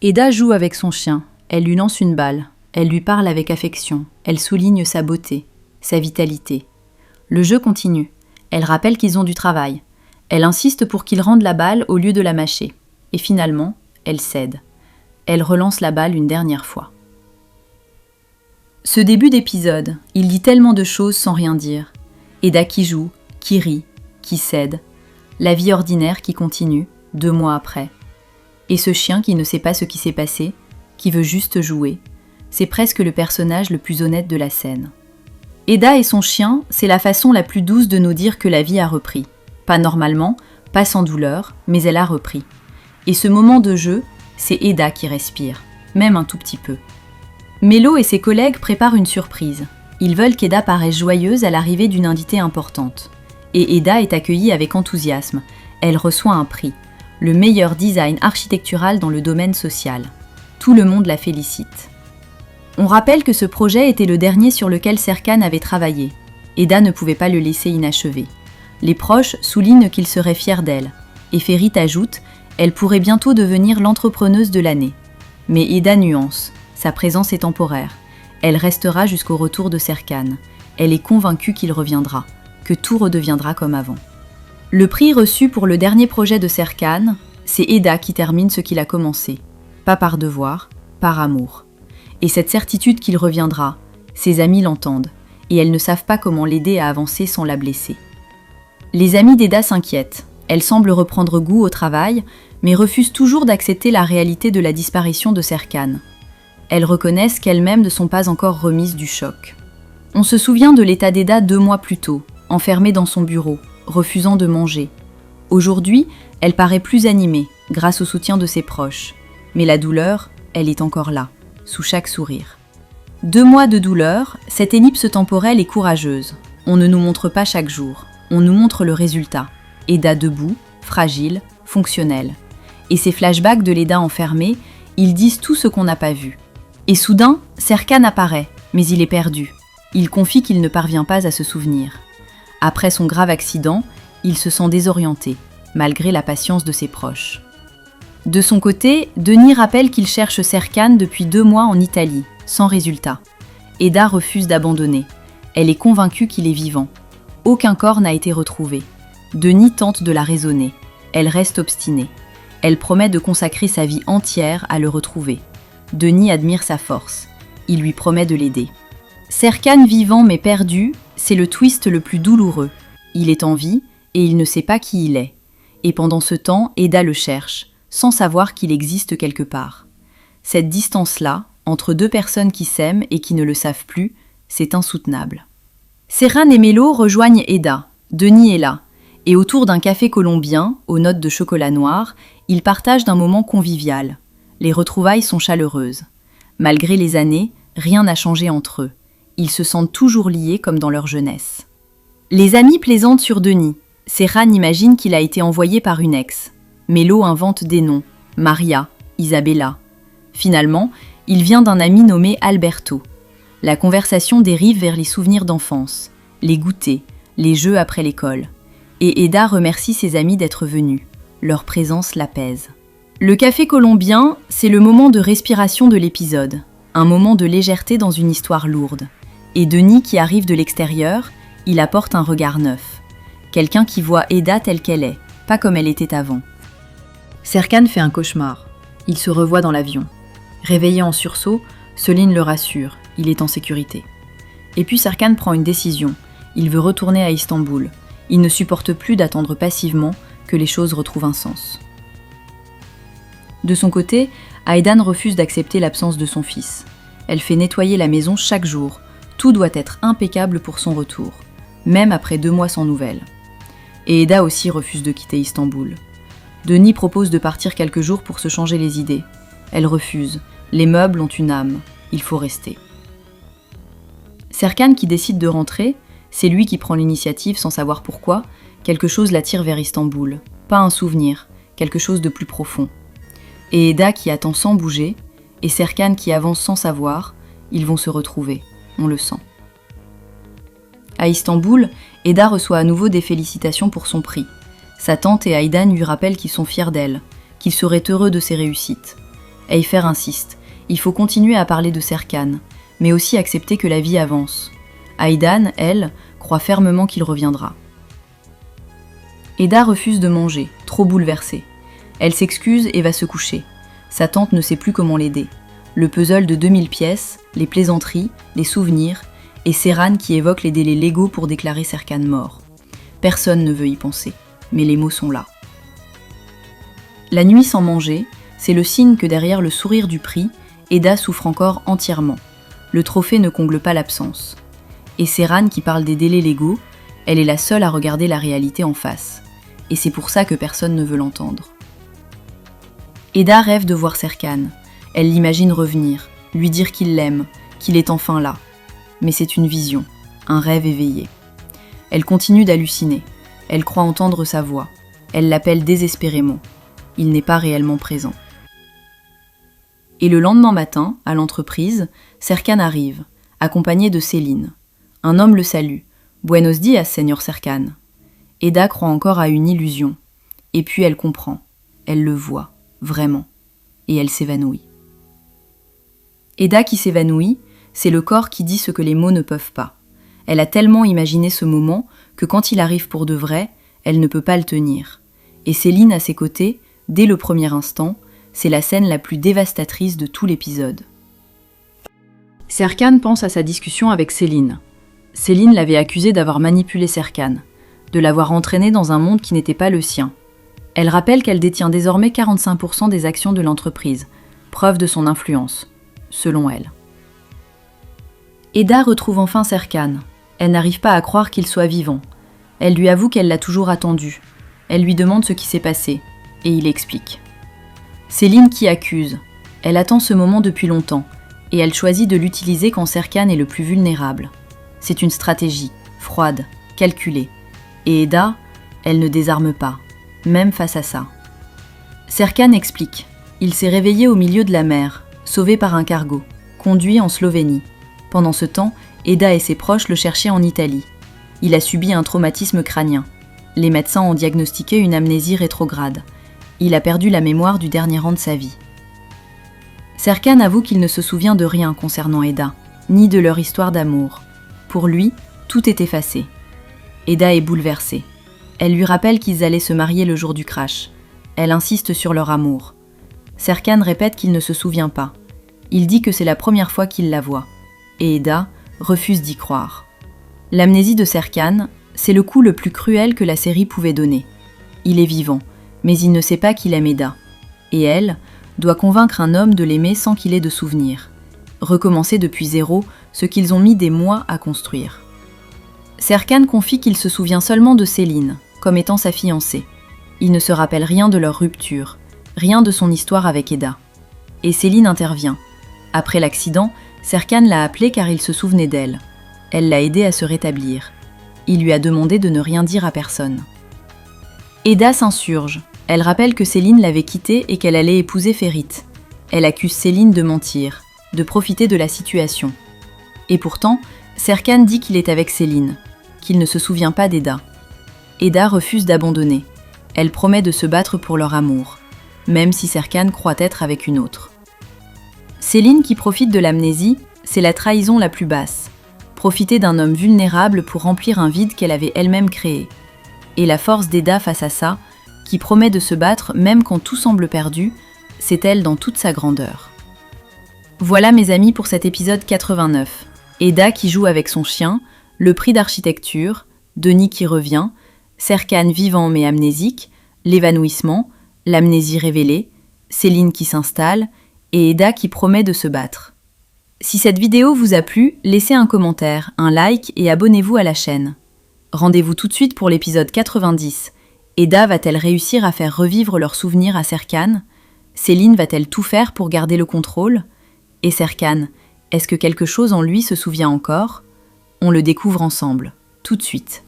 Eda joue avec son chien, elle lui lance une balle, elle lui parle avec affection, elle souligne sa beauté, sa vitalité. Le jeu continue, elle rappelle qu'ils ont du travail, elle insiste pour qu'il rende la balle au lieu de la mâcher, et finalement, elle cède. Elle relance la balle une dernière fois. Ce début d'épisode, il dit tellement de choses sans rien dire. Eda qui joue, qui rit, qui cède, la vie ordinaire qui continue, 2 mois après. Et ce chien qui ne sait pas ce qui s'est passé, qui veut juste jouer, c'est presque le personnage le plus honnête de la scène. Eda et son chien, c'est la façon la plus douce de nous dire que la vie a repris. Pas normalement, pas sans douleur, mais elle a repris. Et ce moment de jeu, c'est Eda qui respire, même un tout petit peu. Mélo et ses collègues préparent une surprise. Ils veulent qu'Eda paraisse joyeuse à l'arrivée d'une invitée importante. Et Eda est accueillie avec enthousiasme. Elle reçoit un prix, le meilleur design architectural dans le domaine social. Tout le monde la félicite. On rappelle que ce projet était le dernier sur lequel Serkan avait travaillé. Eda ne pouvait pas le laisser inachevé. Les proches soulignent qu'il serait fier d'elle. Et Ferit ajoute, elle pourrait bientôt devenir l'entrepreneuse de l'année. Mais Eda nuance. Sa présence est temporaire. Elle restera jusqu'au retour de Serkan. Elle est convaincue qu'il reviendra, que tout redeviendra comme avant. Le prix reçu pour le dernier projet de Serkan, c'est Eda qui termine ce qu'il a commencé. Pas par devoir, par amour. Et cette certitude qu'il reviendra, ses amis l'entendent, et elles ne savent pas comment l'aider à avancer sans la blesser. Les amis d'Eda s'inquiètent. Elle semble reprendre goût au travail, mais refuse toujours d'accepter la réalité de la disparition de Serkan. Elles reconnaissent qu'elles-mêmes ne sont pas encore remises du choc. On se souvient de l'état d'Eda 2 mois plus tôt, enfermée dans son bureau, refusant de manger. Aujourd'hui, elle paraît plus animée, grâce au soutien de ses proches. Mais la douleur, elle est encore là, sous chaque sourire. 2 mois de douleur, cette ellipse temporelle est courageuse. On ne nous montre pas chaque jour, on nous montre le résultat. Eda debout, fragile, fonctionnelle. Et ces flashbacks de l'Eda enfermée, ils disent tout ce qu'on n'a pas vu. Et soudain, Serkan apparaît, mais il est perdu. Il confie qu'il ne parvient pas à se souvenir. Après son grave accident, il se sent désorienté, malgré la patience de ses proches. De son côté, Denis rappelle qu'il cherche Serkan depuis 2 mois en Italie, sans résultat. Eda refuse d'abandonner. Elle est convaincue qu'il est vivant. Aucun corps n'a été retrouvé. Denis tente de la raisonner. Elle reste obstinée. Elle promet de consacrer sa vie entière à le retrouver. Denis admire sa force. Il lui promet de l'aider. Serkan vivant mais perdu, c'est le twist le plus douloureux. Il est en vie et il ne sait pas qui il est. Et pendant ce temps, Eda le cherche, sans savoir qu'il existe quelque part. Cette distance-là, entre 2 personnes qui s'aiment et qui ne le savent plus, c'est insoutenable. Serkan et Mélo rejoignent Eda. Denis est là. Et autour d'un café colombien, aux notes de chocolat noir, ils partagent un moment convivial. Les retrouvailles sont chaleureuses. Malgré les années, rien n'a changé entre eux. Ils se sentent toujours liés comme dans leur jeunesse. Les amis plaisantent sur Denis. Serkan imagine qu'il a été envoyé par une ex. Mélo invente des noms. Maria, Isabella. Finalement, il vient d'un ami nommé Alberto. La conversation dérive vers les souvenirs d'enfance, les goûters, les jeux après l'école. Et Eda remercie ses amis d'être venus. Leur présence l'apaise. Le café colombien, c'est le moment de respiration de l'épisode, un moment de légèreté dans une histoire lourde. Et Denis, qui arrive de l'extérieur, il apporte un regard neuf. Quelqu'un qui voit Eda telle qu'elle est, pas comme elle était avant. Serkan fait un cauchemar. Il se revoit dans l'avion. Réveillé en sursaut, Céline le rassure, il est en sécurité. Et puis Serkan prend une décision. Il veut retourner à Istanbul. Il ne supporte plus d'attendre passivement que les choses retrouvent un sens. De son côté, Aydan refuse d'accepter l'absence de son fils. Elle fait nettoyer la maison chaque jour. Tout doit être impeccable pour son retour, même après 2 mois sans nouvelles. Et Eda aussi refuse de quitter Istanbul. Denis propose de partir quelques jours pour se changer les idées. Elle refuse. Les meubles ont une âme. Il faut rester. Serkan, qui décide de rentrer, c'est lui qui prend l'initiative sans savoir pourquoi. Quelque chose l'attire vers Istanbul. Pas un souvenir, quelque chose de plus profond. Et Eda qui attend sans bouger, et Serkan qui avance sans savoir, ils vont se retrouver, on le sent. À Istanbul, Eda reçoit à nouveau des félicitations pour son prix. Sa tante et Aydan lui rappellent qu'ils sont fiers d'elle, qu'ils seraient heureux de ses réussites. Eifer insiste. Il faut continuer à parler de Serkan, mais aussi accepter que la vie avance. Aydan, elle, croit fermement qu'il reviendra. Eda refuse de manger, trop bouleversée. Elle s'excuse et va se coucher. Sa tante ne sait plus comment l'aider. Le puzzle de 2000 pièces, les plaisanteries, les souvenirs, et Seyran qui évoque les délais légaux pour déclarer Serkan mort. Personne ne veut y penser, mais les mots sont là. La nuit sans manger, c'est le signe que derrière le sourire du prix, Eda souffre encore entièrement. Le trophée ne comble pas l'absence. Et Seyran qui parle des délais légaux, elle est la seule à regarder la réalité en face. Et c'est pour ça que personne ne veut l'entendre. Eda rêve de voir Serkan. Elle l'imagine revenir, lui dire qu'il l'aime, qu'il est enfin là. Mais c'est une vision, un rêve éveillé. Elle continue d'halluciner. Elle croit entendre sa voix. Elle l'appelle désespérément. Il n'est pas réellement présent. Et le lendemain matin, à l'entreprise, Serkan arrive, accompagné de Céline. Un homme le salue. « Buenos dias, Señor Serkan ». Eda croit encore à une illusion. Et puis elle comprend. Elle le voit, vraiment. Et elle s'évanouit. Eda qui s'évanouit, c'est le corps qui dit ce que les mots ne peuvent pas. Elle a tellement imaginé ce moment que quand il arrive pour de vrai, elle ne peut pas le tenir. Et Céline à ses côtés, dès le premier instant, c'est la scène la plus dévastatrice de tout l'épisode. Serkan pense à sa discussion avec Céline. Céline l'avait accusé d'avoir manipulé Serkan, de l'avoir entraîné dans un monde qui n'était pas le sien. Elle rappelle qu'elle détient désormais 45% des actions de l'entreprise, preuve de son influence, selon elle. Eda retrouve enfin Serkan. Elle n'arrive pas à croire qu'il soit vivant. Elle lui avoue qu'elle l'a toujours attendu. Elle lui demande ce qui s'est passé, et il explique. Céline qui accuse. Elle attend ce moment depuis longtemps, et elle choisit de l'utiliser quand Serkan est le plus vulnérable. C'est une stratégie, froide, calculée. Et Eda, elle ne désarme pas, même face à ça. Serkan explique. Il s'est réveillé au milieu de la mer, sauvé par un cargo, conduit en Slovénie. Pendant ce temps, Eda et ses proches le cherchaient en Italie. Il a subi un traumatisme crânien. Les médecins ont diagnostiqué une amnésie rétrograde. Il a perdu la mémoire du dernier an de sa vie. Serkan avoue qu'il ne se souvient de rien concernant Eda, ni de leur histoire d'amour. Pour lui, tout est effacé. Eda est bouleversée. Elle lui rappelle qu'ils allaient se marier le jour du crash. Elle insiste sur leur amour. Serkan répète qu'il ne se souvient pas. Il dit que c'est la première fois qu'il la voit. Et Eda refuse d'y croire. L'amnésie de Serkan, c'est le coup le plus cruel que la série pouvait donner. Il est vivant, mais il ne sait pas qu'il aime Eda. Et elle doit convaincre un homme de l'aimer sans qu'il ait de souvenirs. Recommencer depuis zéro ce qu'ils ont mis des mois à construire. Serkan confie qu'il se souvient seulement de Céline, comme étant sa fiancée. Il ne se rappelle rien de leur rupture, rien de son histoire avec Eda. Et Céline intervient. Après l'accident, Serkan l'a appelée car il se souvenait d'elle. Elle l'a aidé à se rétablir. Il lui a demandé de ne rien dire à personne. Eda s'insurge. Elle rappelle que Céline l'avait quittée et qu'elle allait épouser Ferit. Elle accuse Céline de mentir, de profiter de la situation. Et pourtant, Serkan dit qu'il est avec Céline, qu'il ne se souvient pas d'Eda. Eda refuse d'abandonner. Elle promet de se battre pour leur amour, même si Serkan croit être avec une autre. Céline qui profite de l'amnésie, c'est la trahison la plus basse. Profiter d'un homme vulnérable pour remplir un vide qu'elle avait elle-même créé. Et la force d'Eda face à ça, qui promet de se battre même quand tout semble perdu, c'est elle dans toute sa grandeur. Voilà mes amis pour cet épisode 89. Eda qui joue avec son chien, le prix d'architecture, Denis qui revient, Serkan vivant mais amnésique, l'évanouissement, l'amnésie révélée, Céline qui s'installe et Eda qui promet de se battre. Si cette vidéo vous a plu, laissez un commentaire, un like et abonnez-vous à la chaîne. Rendez-vous tout de suite pour l'épisode 90. Eda va-t-elle réussir à faire revivre leurs souvenirs à Serkan ? Céline va-t-elle tout faire pour garder le contrôle ? Et Serkan, est-ce que quelque chose en lui se souvient encore ? On le découvre ensemble, tout de suite.